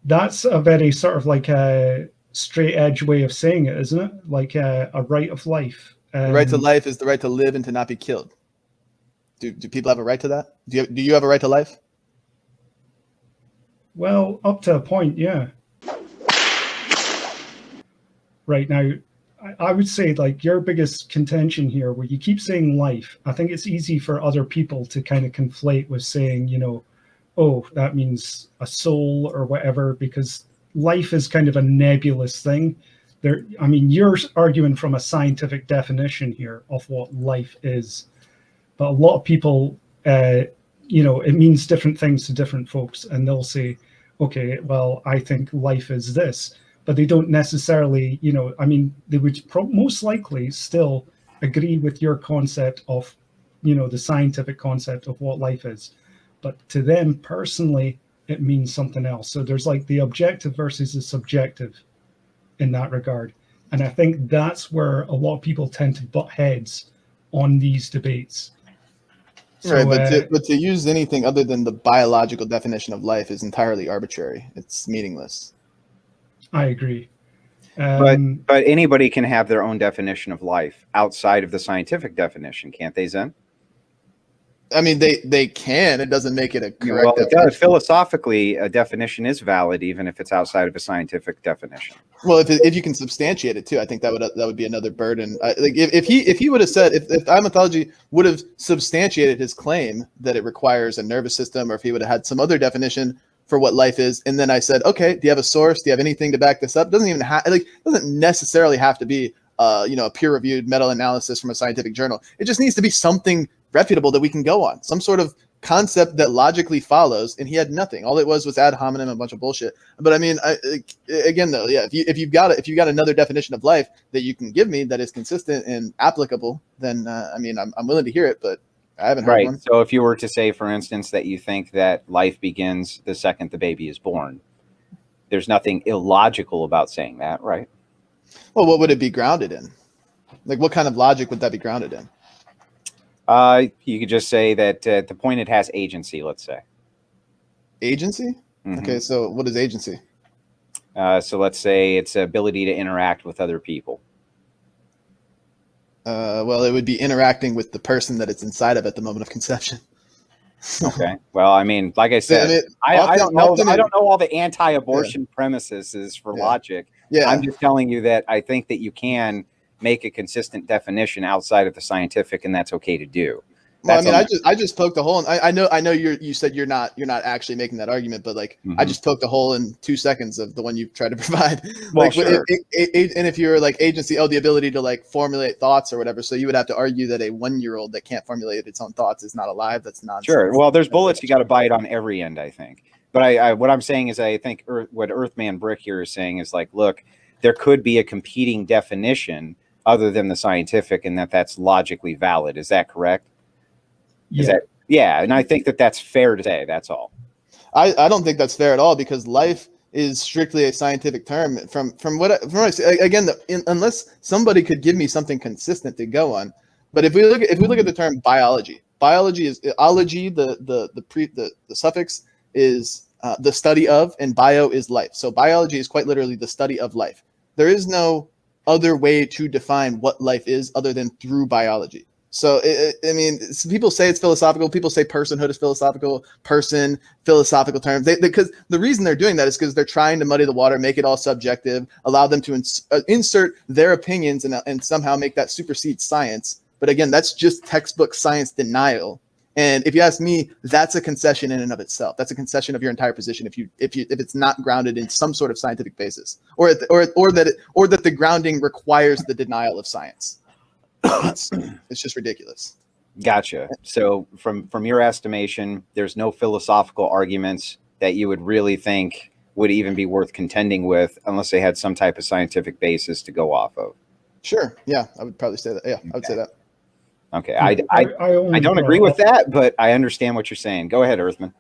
That's a very sort of like a straight edge way of saying it, isn't it? Like a right of life. The right to life is the right to live and to not be killed. Do people have a right to that? Do you have a right to life? Well, up to a point, yeah. Right now, I would say like your biggest contention here, where you keep saying life, I think it's easy for other people to kind of conflate with saying, you know, oh, that means a soul or whatever, because life is kind of a nebulous thing. There, I mean, you're arguing from a scientific definition here of what life is, but a lot of people, you know, it means different things to different folks, and they'll say, okay, well, I think life is this, but they don't necessarily, you know, I mean, they would most likely still agree with your concept of, you know, the scientific concept of what life is. But to them personally, it means something else. So there's like the objective versus the subjective in that regard. And I think that's where a lot of people tend to butt heads on these debates. So, right, but to use anything other than the biological definition of life is entirely arbitrary. It's meaningless. I agree. But anybody can have their own definition of life outside of the scientific definition, can't they, Zen? I mean, they can. It doesn't make it a correct well, it definition. does. Philosophically, a definition is valid even if it's outside of a scientific definition. Well, if you can substantiate it too, I think that would be another burden. Like if he would have said, if eye mythology would have substantiated his claim that it requires a nervous system, or if he would have had some other definition for what life is, and then I said, okay, do you have a source? Do you have anything to back this up? Doesn't even have doesn't necessarily have to be you know, a peer-reviewed meta-analysis from a scientific journal. It just needs to be something reputable that we can go on, some sort of concept that logically follows. And he had nothing. All it was ad hominem, a bunch of bullshit. But I mean, again though, yeah, if you've got another definition of life that you can give me that is consistent and applicable, then I mean, I'm willing to hear it, but I haven't heard one. So if you were to say, for instance, that you think that life begins the second the baby is born, there's nothing illogical about saying that, right? Well, what would it be grounded in? Like, what kind of logic would that be grounded in? You could just say that at the point it has agency, let's say. Agency? Mm-hmm. Okay, so what is agency? So let's say its ability to interact with other people. Well, it would be interacting with the person that it's inside of at the moment of conception. Okay. Well, I mean, like I said, I don't know all the anti-abortion premises for logic. Yeah. I'm just telling you that I think that you can make a consistent definition outside of the scientific, and that's okay to do. Well, I mean, I just poked a hole, and I know you said you're not actually making that argument, but like I just poked a hole in 2 seconds of the one you tried to provide. Well, like, sure. And if you're like agency, the ability to like formulate thoughts or whatever, so you would have to argue that a 1-year-old that can't formulate its own thoughts is not alive. That's nonsense. Sure. Well, there's bullets you got to bite on every end, I think. But what I'm saying is, I think what Earthman Brick here is saying is like, look, there could be a competing definition other than the scientific, and that's logically valid. Is that correct? Yeah. And I think that's fair to say. That's all. I don't think that's fair at all, because life is strictly a scientific term. From what I say, again, unless somebody could give me something consistent to go on. But if we look at the term biology is ology. The suffix is the study of, and bio is life. So biology is quite literally the study of life. There is no other way to define what life is other than through biology. So, I mean, people say it's philosophical. People say personhood is philosophical, philosophical terms. Because the reason they're doing that is because they're trying to muddy the water, make it all subjective, allow them to insert their opinions and somehow make that supersede science. But again, that's just textbook science denial. And if you ask me, that's a concession in and of itself. That's a concession of your entire position if it's not grounded in some sort of scientific basis, or that the grounding requires the denial of science. It's just ridiculous. Gotcha. So from your estimation, there's no philosophical arguments that you would really think would even be worth contending with unless they had some type of scientific basis to go off of. Sure. Yeah, I would probably say that. Yeah, I would say that. Okay. I don't agree with that, but I understand what you're saying. Go ahead, Earthman.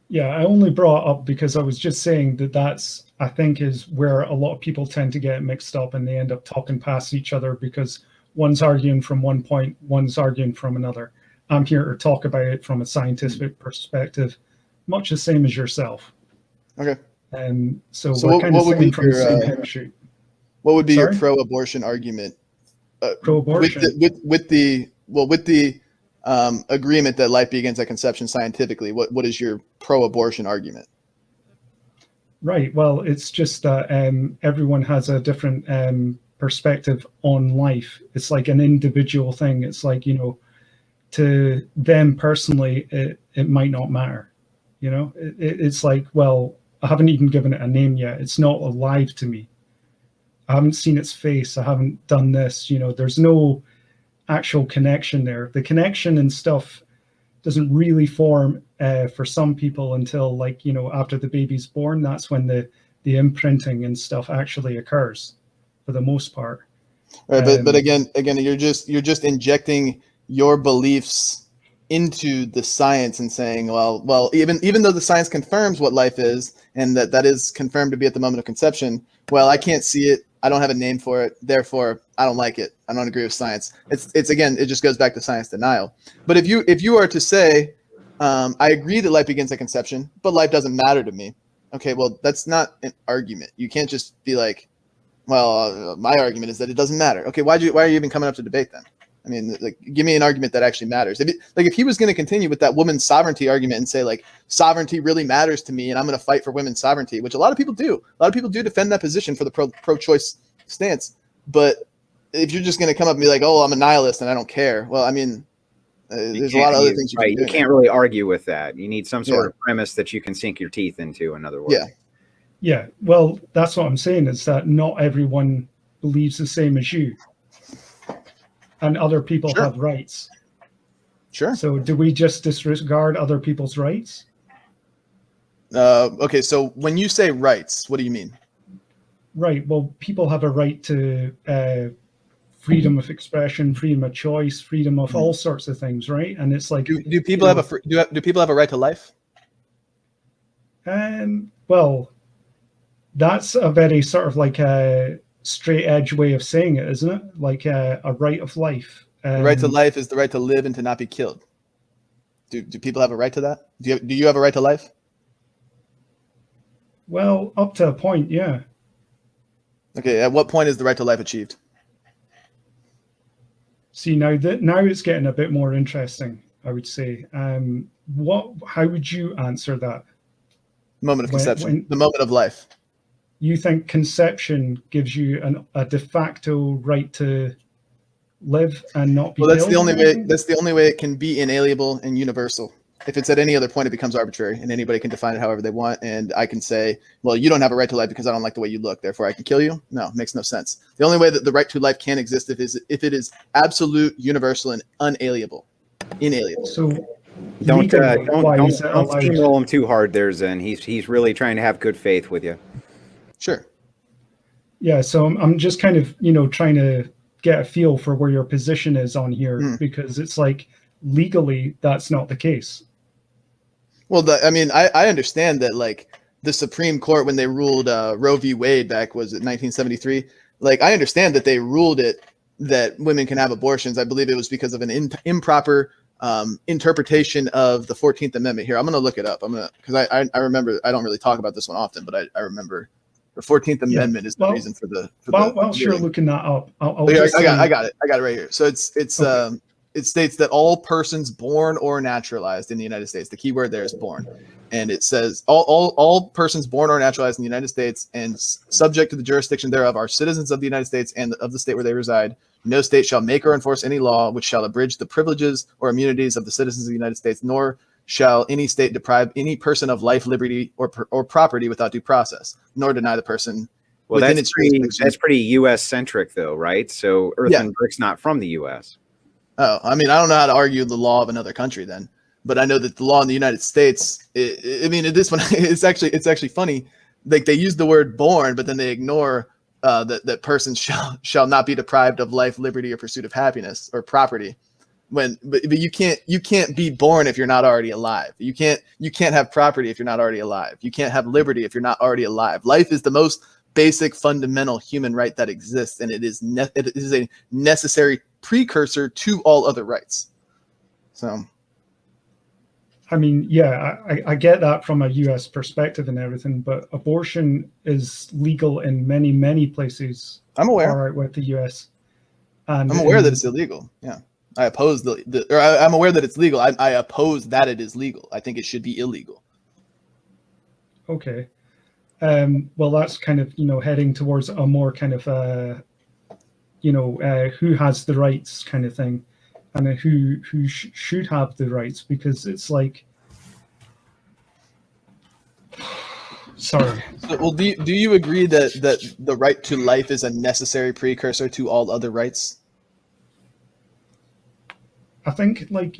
Yeah, I only brought up because I was just saying that's, I think, is where a lot of people tend to get mixed up, and they end up talking past each other because one's arguing from one point, one's arguing from another. I'm here to talk about it from a scientific perspective, much the same as yourself. Okay. So we're kind of singing from the same hymn sheet. What would be Sorry? your pro-abortion argument? Pro-abortion? With the agreement that life begins at conception scientifically, what is your pro-abortion argument? Right. Well, it's just that everyone has a different perspective on life. It's like an individual thing. It's like, you know, to them personally, it might not matter. You know, it's like, well, I haven't even given it a name yet. It's not alive to me. I haven't seen its face. I haven't done this. You know, there's no actual connection there. The connection and stuff doesn't really form for some people until, like, you know, after the baby's born. That's when the imprinting and stuff actually occurs, for the most part. Right, but again, you're just injecting your beliefs into the science and saying, well, even though the science confirms what life is and that is confirmed to be at the moment of conception, well, I can't see it. I don't have a name for it. Therefore, I don't like it. I don't agree with science. It's again, it just goes back to science denial. But if you are to say, I agree that life begins at conception, but life doesn't matter to me. Okay, well, that's not an argument. You can't just be like, well, my argument is that it doesn't matter. Okay, why are you even coming up to debate then? I mean, like, give me an argument that actually matters. If he was going to continue with that woman's sovereignty argument and say, like, sovereignty really matters to me and I'm going to fight for women's sovereignty, which a lot of people do. A lot of people do defend that position for the pro-choice stance. But if you're just going to come up and be like, oh, I'm a nihilist and I don't care. Well, I mean, there's a lot of other things you can do. You can't really argue with that. You need some sort of premise that you can sink your teeth into, in other words. Yeah. Yeah. Well, that's what I'm saying, is that not everyone believes the same as you. And other people have rights. Sure. So do we just disregard other people's rights? Okay, so when you say rights, what do you mean? Right. Well, people have a right to freedom of expression, freedom of choice, freedom of all sorts of things, right? And it's like, do people have do people have a right to life? Well, that's a very sort of like a straight edge way of saying it, isn't it? Like a right of life. The right to life is the right to live and to not be killed. Do people have a right to that? Do you have a right to life? Well, up to a point, yeah. Okay, at what point is the right to life achieved? See, now it's getting a bit more interesting, I would say. How would you answer that? Moment of conception, the moment of life. You think conception gives you a de facto right to live and not be killed? That's the only way. That's the only way it can be inalienable and universal. If it's at any other point, it becomes arbitrary, and anybody can define it however they want. And I can say, well, you don't have a right to life because I don't like the way you look, therefore I can kill you. No, it makes no sense. The only way that the right to life can exist if it is absolute, universal, and unalienable, inalienable. So don't steamroll him too hard there, Zen. He's really trying to have good faith with you. Sure. Yeah, so I'm just kind of, trying to get a feel for where your position is on here, because it's like legally that's not the case. Well, I understand that, like, the Supreme Court, when they ruled Roe v. Wade back, was it 1973? Like, I understand that they ruled it that women can have abortions. I believe it was because of an improper interpretation of the 14th Amendment. Here, I'm going to look it up. Because I remember, I don't really talk about this one often, but I remember the 14th Amendment is the reason for the. While you're looking that up, I got it right here. So it's okay. It states that all persons born or naturalized in the United States, the key word there is born, and it says all persons born or naturalized in the United States and subject to the jurisdiction thereof are citizens of the United States and of the state where they reside. No state shall make or enforce any law which shall abridge the privileges or immunities of the citizens of the United States, nor shall any state deprive any person of life, liberty, or property without due process, nor deny the person. Well, that's pretty U.S. centric, though, right? So Earthman Brick's not from the U.S. Oh, I mean, I don't know how to argue the law of another country then, but I know that the law in the United States, this one, it's actually funny. Like, they use the word born, but then they ignore that persons shall not be deprived of life, liberty, or pursuit of happiness or property. But you can't be born if you're not already alive. You can't have property if you're not already alive. You can't have liberty if you're not already alive. Life is the most basic, fundamental human right that exists, and it is a necessary precursor to all other rights. So I mean, yeah, I get that from a US perspective and everything, but abortion is legal in many, many places I'm aware. far out with the US. And I'm aware that it's illegal. Yeah. I oppose I'm aware that it's legal. I oppose that it is legal. I think it should be illegal. Okay. Well, that's kind of, heading towards a more kind of, who has the rights kind of thing, and who should have the rights, because it's like, sorry. So, well, do you agree that the right to life is a necessary precursor to all other rights? I think, like,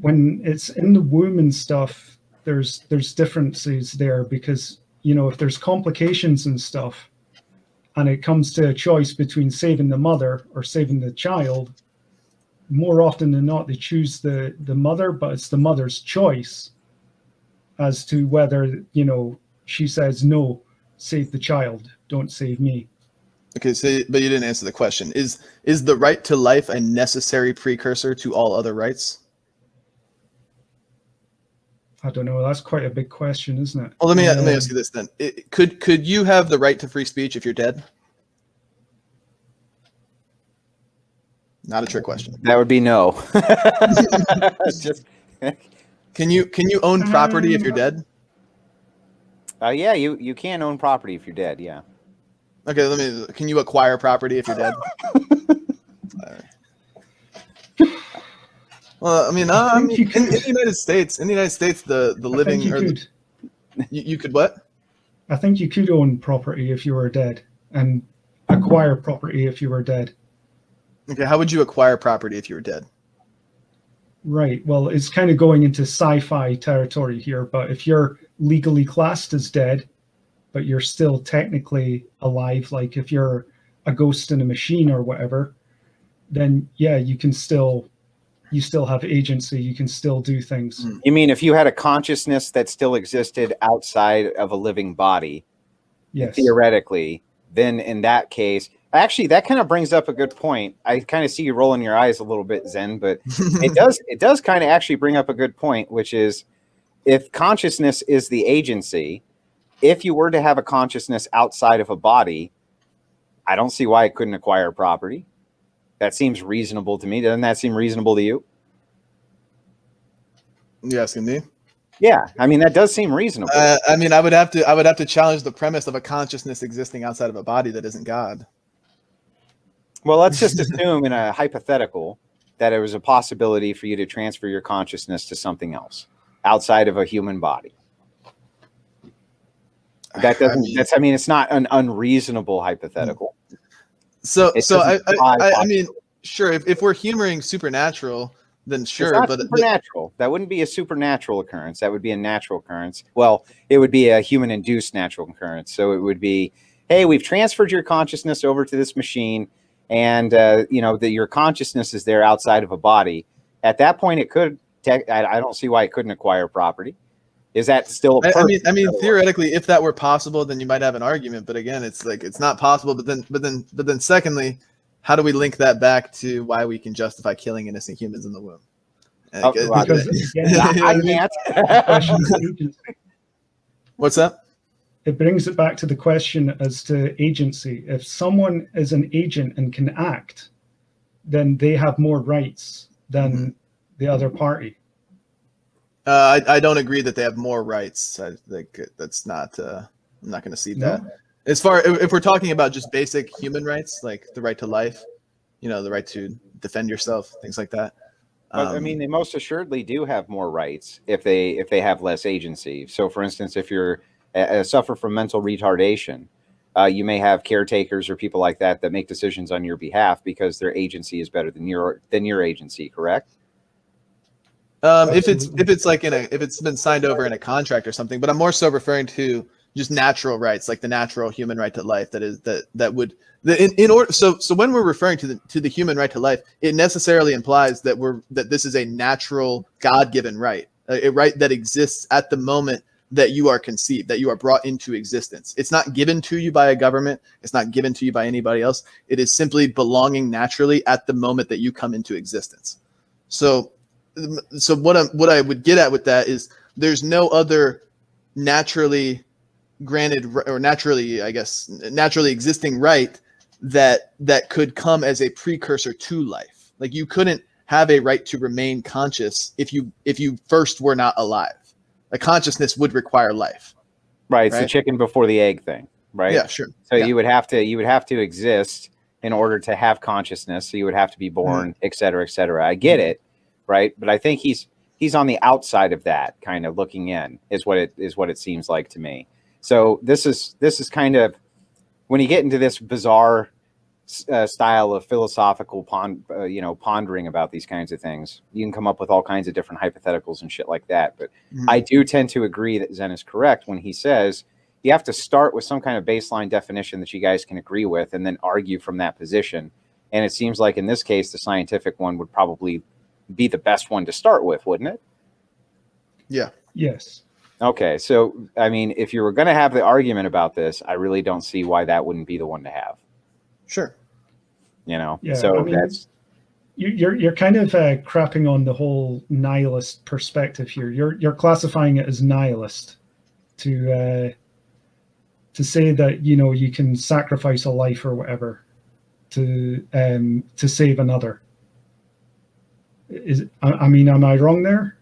when it's in the womb and stuff, there's differences there, because if there's complications and stuff, and it comes to a choice between saving the mother or saving the child, more often than not, they choose the mother, but it's the mother's choice as to whether, she says, no, save the child, don't save me. Okay, so but you didn't answer the question. Is the right to life a necessary precursor to all other rights? I don't know. That's quite a big question, isn't it? Well, let me ask you this then. Could you have the right to free speech if you're dead? Not a trick question. That would be no. Just, can you own property if you're dead? yeah, you can own property if you're dead. Yeah. Okay, can you acquire property if you're dead? Well, I mean, in the United States, the living you could what? I think you could own property if you were dead, and acquire property if you were dead. Okay, how would you acquire property if you were dead? Right. Well, it's kind of going into sci-fi territory here, but if you're legally classed as dead, but you're still technically alive, like if you're a ghost in a machine or whatever, then yeah, you still have agency. You can still do things. You mean if you had a consciousness that still existed outside of a living body, yes, theoretically, then in that case, actually, that kind of brings up a good point. I kind of see you rolling your eyes a little bit, Zen, but it does kind of actually bring up a good point, which is if consciousness is the agency, if you were to have a consciousness outside of a body, I don't see why it couldn't acquire property. That seems reasonable to me. Doesn't that seem reasonable to you? You asking me? Yeah, I mean that does seem reasonable. I mean, I would have to challenge the premise of a consciousness existing outside of a body that isn't God. Well, let's just assume in a hypothetical that it was a possibility for you to transfer your consciousness to something else outside of a human body. That doesn't. I mean, it's not an unreasonable hypothetical. So I mean, sure. If we're humoring supernatural, then sure. It's not supernatural. That wouldn't be a supernatural occurrence. That would be a natural occurrence. Well, it would be a human-induced natural occurrence. So it would be, hey, we've transferred your consciousness over to this machine, and your consciousness is there outside of a body. At that point, it could. I don't see why it couldn't acquire property. Is that still? I mean, theoretically, if that were possible, then you might have an argument. But again, it's like it's not possible. But then, secondly, how do we link that back to why we can justify killing innocent humans in the womb? I can't. What's that? It brings it back to the question as to agency. If someone is an agent and can act, then they have more rights than the other party. I don't agree that they have more rights. I think that's not. I'm not going to see that. As far if we're talking about just basic human rights, like the right to life, the right to defend yourself, things like that. But I mean, they most assuredly do have more rights if they have less agency. So, for instance, if you're suffer from mental retardation, you may have caretakers or people like that make decisions on your behalf because their agency is better than your agency. Correct? If it's like if it's been signed over in a contract or something, but I'm more so referring to just natural rights, like the natural human right to life. So when we're referring to the human right to life, it necessarily implies that this is a natural God-given right, a right that exists at the moment that you are conceived, that you are brought into existence. It's not given to you by a government. It's not given to you by anybody else. It is simply belonging naturally at the moment that you come into existence. So so what I would get at with that is there's no other naturally granted or naturally, I guess, naturally existing right that could come as a precursor to life. Like you couldn't have a right to remain conscious if you first were not alive. A consciousness would require life. Right. It's the chicken before the egg thing, right? Yeah, sure. So yeah. you would have to exist in order to have consciousness. So you would have to be born, et cetera, et cetera. I get it, right? But I think he's on the outside of that, kind of looking in, is what it seems like to me. So this is kind of when you get into this bizarre style of philosophical pondering about these kinds of things, you can come up with all kinds of different hypotheticals and shit like that. But I do tend to agree that Zen is correct when he says you have to start with some kind of baseline definition that you guys can agree with and then argue from that position. And it seems like in this case, the scientific one would probably be the best one to start with, wouldn't it? Yeah. Yes. Okay. So, I mean, if you were going to have the argument about this, I really don't see why that wouldn't be the one to have. Sure. You know, yeah, so I mean, that's you're kind of crapping on the whole nihilist perspective here. You're classifying it as nihilist to say that, you know, you can sacrifice a life or whatever to save another. I mean, am I wrong there?